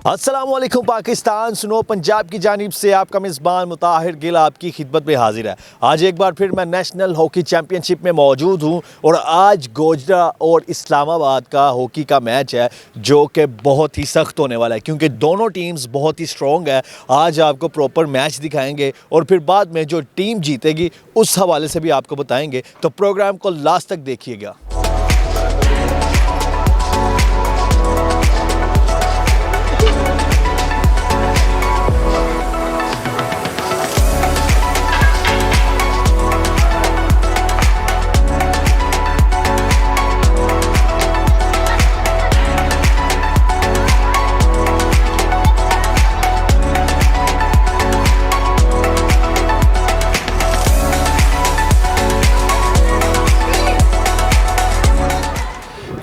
अस्सलामुअलैकुम पाकिस्तान, सुनो पंजाब की जानिब से आपका मेज़बान मुताहिर गिल आपकी खिदमत में हाजिर है। आज एक बार फिर मैं नेशनल हॉकी चैम्पियनशिप में मौजूद हूँ और आज गोजरा और इस्लामाबाद का हॉकी का मैच है जो कि बहुत ही सख्त होने वाला है क्योंकि दोनों टीम्स बहुत ही स्ट्रॉन्ग है। आज आपको प्रॉपर मैच दिखाएंगे और फिर बाद में जो टीम जीतेगी उस हवाले से भी आपको बताएंगे, तो प्रोग्राम को लास्ट तक देखिएगा।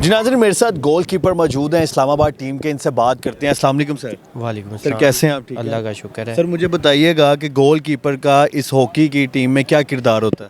जी नाज़रीन, मेरे साथ गोल कीपर मौजूद हैं इस्लामाबाद टीम के, इनसे बात करते हैं। अस्सलाम वालेकुम सर। वालेकुम सर, कैसे हैं आप? ठीक है, अल्लाह का शुक्र है। सर मुझे बताइएगा कि गोल कीपर का इस हॉकी की टीम में क्या किरदार होता है?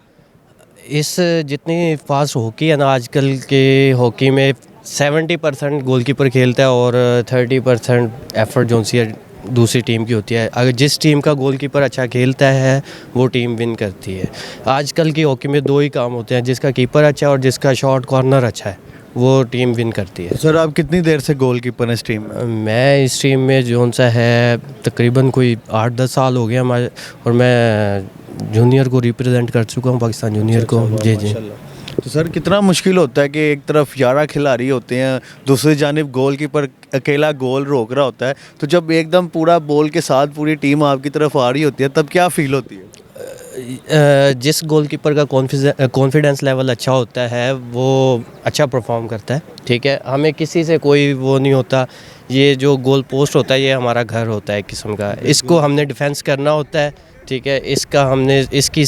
इस जितनी फास्ट हॉकी है ना, आजकल के हॉकी में 70% गोलकीपर खेलता है और 30% एफर्ट जो सी है दूसरी टीम की होती है। अगर जिस टीम का गोलकीपर अच्छा खेलता है वो टीम विन करती है। आजकल की हॉकी में दो ही काम होते हैं, जिसका कीपर अच्छा है और जिसका शॉट कॉर्नर अच्छा है वो टीम विन करती है। सर आप कितनी देर से गोल कीपर हैं इस टीम में? मैं इस टीम में जो सा है तकरीबन कोई 8-10 साल हो गया हमारे, और मैं जूनियर को रिप्रेजेंट कर चुका हूँ, पाकिस्तान जूनियर को। जी जी। तो सर कितना मुश्किल होता है कि एक तरफ 11 खिलाड़ी होते हैं, दूसरी जानिब गोल कीपर अकेला गोल रोक रहा होता है, तो जब एकदम पूरा बॉल के साथ पूरी टीम आपकी तरफ आ रही होती है तब क्या फील होती है? जिस गोलकीपर का कॉन्फिडेंस लेवल अच्छा होता है वो अच्छा परफॉर्म करता है। ठीक है, हमें किसी से कोई वो नहीं होता। ये जो गोल पोस्ट होता है ये हमारा घर होता है एक किस्म का, इसको हमने डिफेंस करना होता है। ठीक है, इसकी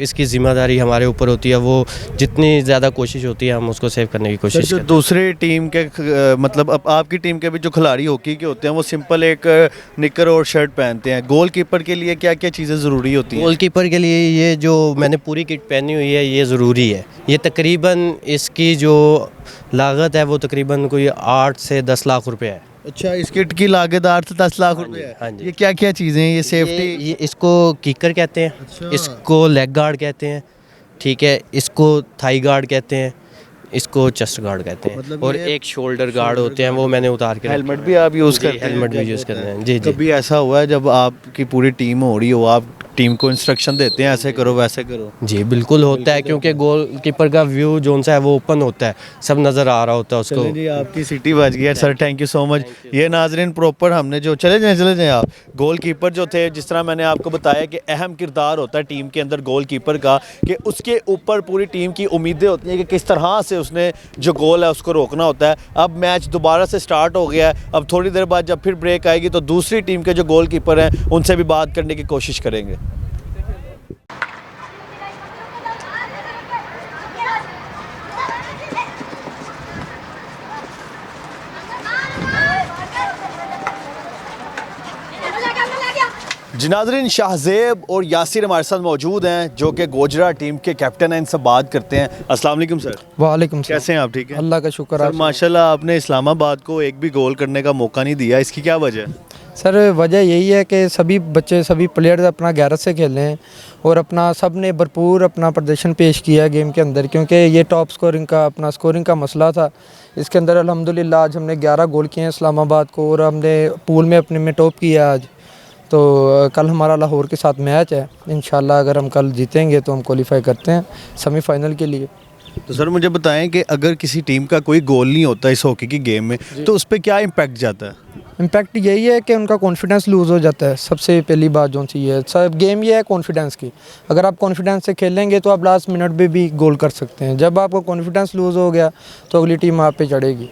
इसकी ज़िम्मेदारी हमारे ऊपर होती है। वो जितनी ज़्यादा कोशिश होती है हम उसको सेव करने की कोशिश करते हैं। दूसरे टीम के मतलब अब आपकी टीम के भी जो खिलाड़ी हॉकी के होते हैं वो सिंपल एक निकर और शर्ट पहनते हैं। गोल कीपर के लिए क्या क्या चीज़ें ज़रूरी होती हैं? गोल कीपर के लिए ये जो मैंने पूरी किट पहनी हुई है ये ज़रूरी है। ये तकरीबन इसकी जो लागत है वो तकरीबन कोई 8 से 10 लाख रुपए है। अच्छा, इस किट की लागत 8 से 10 लाख रुपए है? हाँ जी। ये क्या क्या चीज़ें हैं? ये सेफ्टी, ये इसको किकर कहते हैं। अच्छा। इसको लेग गार्ड कहते हैं। ठीक है, इसको थाई गार्ड कहते हैं, इसको चेस्ट गार्ड कहते हैं, मतलब और एक शोल्डर गार्ड होते हैं वो मैंने उतार के हेलमेट भी आप यूज़ करते हैं? हेलमेट भी यूज़ करते हैं। जी जी। कभी ऐसा हुआ है जब आपकी पूरी टीम हो रही हो, आप टीम को इंस्ट्रक्शन देते हैं ऐसे करो वैसे करो? जी बिल्कुल होता है, क्योंकि गोल कीपर का व्यू जो सा है वो ओपन होता है, सब नज़र आ रहा होता है उसको। जी, आपकी सिटी बज गई है sir, thank you so much. ये नाजरीन प्रॉपर हमने जो चले जाएं आप। गोल कीपर जो थे, जिस तरह मैंने आपको बताया कि अहम किरदार होता है टीम के अंदर गोल कीपर का, कि उसके ऊपर पूरी टीम की उम्मीदें होती हैं कि किस तरह से उसने जो गोल है उसको रोकना होता है। अब मैच दोबारा से स्टार्ट हो गया है। अब थोड़ी देर बाद जब फिर ब्रेक आएगी तो दूसरी टीम के जो गोल कीपर हैं उनसे भी बात करने की कोशिश करेंगे। जी नाज़रीन, शाहज़ेब और यासिर हमारे साथ मौजूद हैं जो कि गोजरा टीम के कैप्टन हैं। इनसे बात करते हैं। अस्सलाम वालेकुम सर। वालेकुम सलाम। कैसे हैं आप? ठीक है, अल्लाह का शुक्र है। माशाल्लाह आपने इस्लामाबाद को एक भी गोल करने का मौका नहीं दिया, इसकी क्या वजह है? सर वजह यही है कि सभी बच्चे सभी प्लेयर्स अपना गैरत से खेले हैं और अपना सब ने भरपूर अपना प्रदर्शन पेश किया है गेम के अंदर, क्योंकि ये टॉप स्कोरिंग का मसला था। इसके अंदर अल्हम्दुलिल्लाह आज हमने 11 गोल किए हैं इस्लामाबाद को, और हमने पूल में अपने में टॉप किया आज। तो कल हमारा लाहौर के साथ मैच है, इंशाल्लाह अगर हम कल जीतेंगे तो हम क्वालिफाई करते हैं सेमीफाइनल के लिए। तो सर मुझे बताएं कि अगर किसी टीम का कोई गोल नहीं होता इस हॉकी की गेम में तो उस पर क्या इम्पैक्ट जाता है? इम्पैक्ट यही है कि उनका कॉन्फिडेंस लूज़ हो जाता है। सबसे पहली बात जो सी है, सब गेम ये है कॉन्फिडेंस की। अगर आप कॉन्फिडेंस से खेलेंगे तो आप लास्ट मिनट में भी गोल कर सकते हैं। जब आपका कॉन्फिडेंस लूज़ हो गया तो अगली टीम आप पे चढ़ेगी,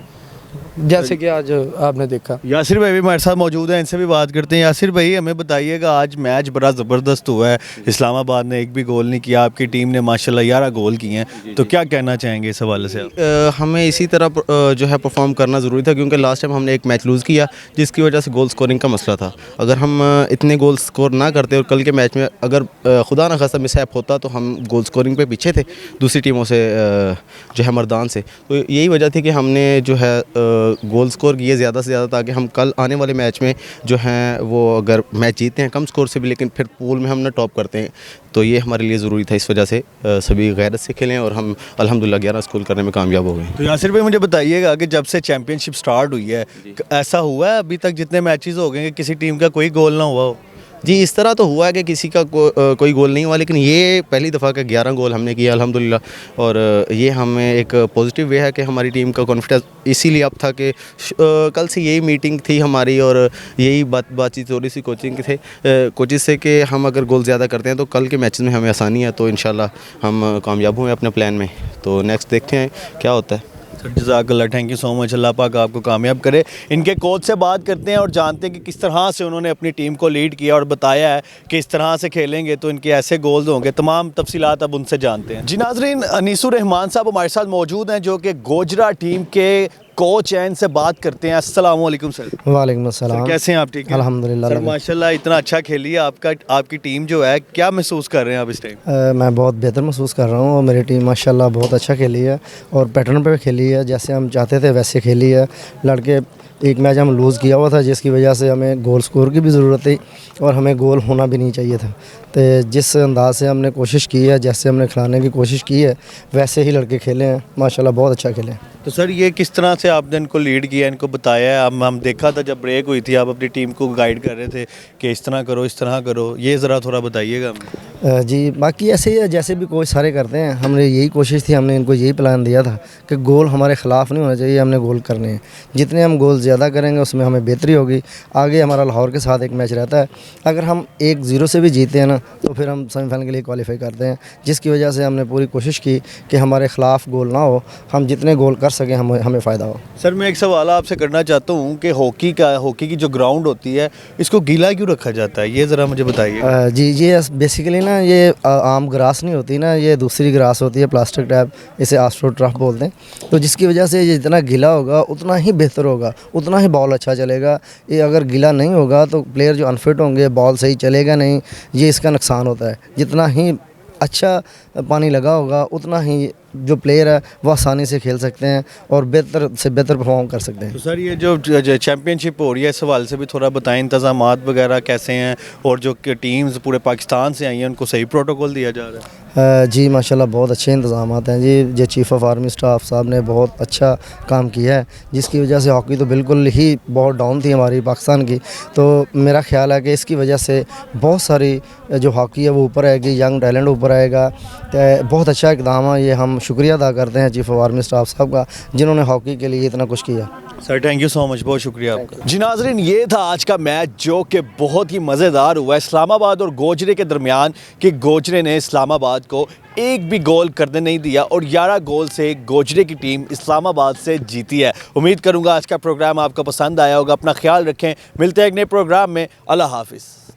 जैसे कि आज आपने देखा। यासिर भाई भी हमारे साथ मौजूद हैं, इनसे भी बात करते हैं। यासिर भाई हमें बताइएगा, आज मैच बड़ा ज़बरदस्त हुआ है, इस्लामाबाद ने एक भी गोल नहीं किया, आपकी टीम ने माशाल्लाह 11 गोल किए हैं, तो क्या कहना चाहेंगे इस हवाले से आप? हमें इसी तरह जो है परफॉर्म करना ज़रूरी था, क्योंकि लास्ट टाइम हमने एक मैच लूज़ किया जिसकी वजह से गोल स्कोरिंग का मसला था। अगर हम इतने गोल स्कोर ना करते और कल के मैच में अगर खुदा न खास्ता मिसहैप होता तो हम गोल स्कोरिंग पे पीछे थे दूसरी टीमों से जो है मर्दान से। तो यही वजह थी कि हमने जो है गोल स्कोर किए ज़्यादा से ज़्यादा, ताकि हम कल आने वाले मैच में जो हैं वो अगर मैच जीतते हैं कम स्कोर से भी, लेकिन फिर पूल में हम ना टॉप करते हैं, तो ये हमारे लिए ज़रूरी था। इस वजह से सभी गैरत से खेलें और हम अल्हम्दुलिल्लाह 11 स्कोर करने में कामयाब हो गए। तो यासिर भाई मुझे बताइएगा कि जब से चैंपियनशिप स्टार्ट हुई है, ऐसा हुआ है अभी तक जितने मैचेस हो गए कि किसी टीम का कोई गोल ना हुआ हो? जी, इस तरह तो हुआ है कि किसी का कोई गोल नहीं हुआ, लेकिन ये पहली दफ़ा का 11 गोल हमने किया अल्हम्दुलिल्लाह। और ये हमें एक पॉजिटिव वे है कि हमारी टीम का कॉन्फिडेंस इसीलिए अब था कि कल से यही मीटिंग थी हमारी और यही बातचीत हो रही थी कोचिज़ से कि हम अगर गोल ज़्यादा करते हैं तो कल के मैचेस में हमें आसानी है, तो इंशाल्लाह हम कामयाब हुए अपने प्लान में। तो नेक्स्ट देखते हैं क्या होता है। सर जज़ाकल्लाह, थैंक यू सो मच, अल्लाह पाक आपको कामयाब करे। इनके कोच से बात करते हैं और जानते हैं कि किस तरह से उन्होंने अपनी टीम को लीड किया और बताया है कि इस तरह से खेलेंगे तो इनके ऐसे गोल्स होंगे। तमाम तफसीलात अब उनसे जानते हैं। जी नाज़रीन, अनीसुर रहमान साहब हमारे साथ मौजूद हैं जो कि गोजरा टीम के कोच हैं, इनसे बात करते हैं। अस्सलाम वालेकुम सर। वालेकुम अस्सलाम। कैसे हैं आप? ठीक है अल्हम्दुलिल्लाह। सर माशाल्लाह इतना अच्छा खेली है आपकी टीम जो है, क्या महसूस कर रहे हैं आप इस टाइम? मैं बहुत बेहतर महसूस कर रहा हूँ और मेरी टीम माशाल्लाह बहुत अच्छा खेली है और पैटर्न पे खेली है, जैसे हम चाहते थे वैसे खेली है। लड़के एक मैच हम लूज़ किया हुआ था जिसकी वजह से हमें गोल स्कोर की भी ज़रूरत थी और हमें गोल होना भी नहीं चाहिए था। तो जिस अंदाज से हमने कोशिश की है, जैसे हमने खिलाने की कोशिश की है, वैसे ही लड़के खेले हैं माशाल्लाह, बहुत अच्छा खेले हैं। तो सर ये किस तरह से आपने इनको लीड किया, इनको बताया है? हम देखा था जब ब्रेक हुई थी आप अपनी टीम को गाइड कर रहे थे कि इस तरह करो इस तरह करो, ये ज़रा थोड़ा बताइएगा हमें। जी बाकी ऐसे ही है जैसे भी कोच सारे करते हैं, हमने यही कोशिश थी, हमने इनको यही प्लान दिया था कि गोल हमारे ख़िलाफ़ नहीं होना चाहिए, हमने गोल करने हैं। जितने हम गोल ज़्यादा करेंगे उसमें हमें बेहतरी होगी। आगे हमारा लाहौर के साथ एक मैच रहता है, अगर हम 1-0 से भी जीते हैं ना तो फिर हम सेमीफाइनल के लिए क्वालिफाई करते हैं, जिसकी वजह से हमने पूरी कोशिश की कि हमारे ख़िलाफ़ गोल ना हो, हम जितने गोल कर सकें हमें फ़ायदा हो। सर मैं एक सवाल आपसे करना चाहता हूँ कि हॉकी की जो ग्राउंड होती है इसको गीला क्यों रखा जाता है, ये ज़रा मुझे बताइए। जी ये बेसिकली ना ये आम ग्रास नहीं होती ना, ये दूसरी ग्रास होती है प्लास्टिक टाइप, इसे आस्ट्रो टर्फ बोलते हैं। तो जिसकी वजह से ये जितना गीला होगा उतना ही बेहतर होगा, उतना ही बॉल अच्छा चलेगा। ये अगर गीला नहीं होगा तो प्लेयर जो अनफिट होंगे, बॉल सही चलेगा नहीं, ये इसका नुकसान होता है। जितना ही अच्छा पानी लगा होगा उतना ही जो प्लेयर है वो आसानी से खेल सकते हैं और बेहतर से बेहतर परफॉर्म कर सकते हैं। तो सर ये जो चैम्पियनशिप हो रही है इस हवाले से भी थोड़ा बताएं, इंतज़ामात वगैरह कैसे हैं और जो टीम्स पूरे पाकिस्तान से आई हैं उनको सही प्रोटोकॉल दिया जा रहा है? जी माशाल्लाह बहुत अच्छे इंतज़ामात हैं जी। जो चीफ़ ऑफ आर्मी स्टाफ साहब ने बहुत अच्छा काम किया है, जिसकी वजह से हॉकी तो बिल्कुल ही बहुत डाउन थी हमारी पाकिस्तान की। तो मेरा ख्याल है कि इसकी वजह से बहुत सारी जो हॉकी है वो ऊपर आएगी, यंग टैलेंट ऊपर आएगा। तो बहुत अच्छा इक़दाम है ये, हम शुक्रिया अदा करते हैं चीफ़ ऑफ आर्मी स्टाफ साहब का जिन्होंने हॉकी के लिए इतना कुछ किया। Sir thank you so much, बहुत शुक्रिया आपका। जी नाज़रीन, ये था आज का मैच जो कि बहुत ही मज़ेदार हुआ इस्लामाबाद और गोजरे के दरमियान, कि गोजरे ने इस्लामाबाद को एक भी गोल करने नहीं दिया और 11 गोल से गोजरे की टीम इस्लामाबाद से जीती है। उम्मीद करूँगा आज का प्रोग्राम आपको पसंद आया होगा। अपना ख्याल रखें, मिलते हैं एक नए प्रोग्राम में। अल्लाह हाफिज़।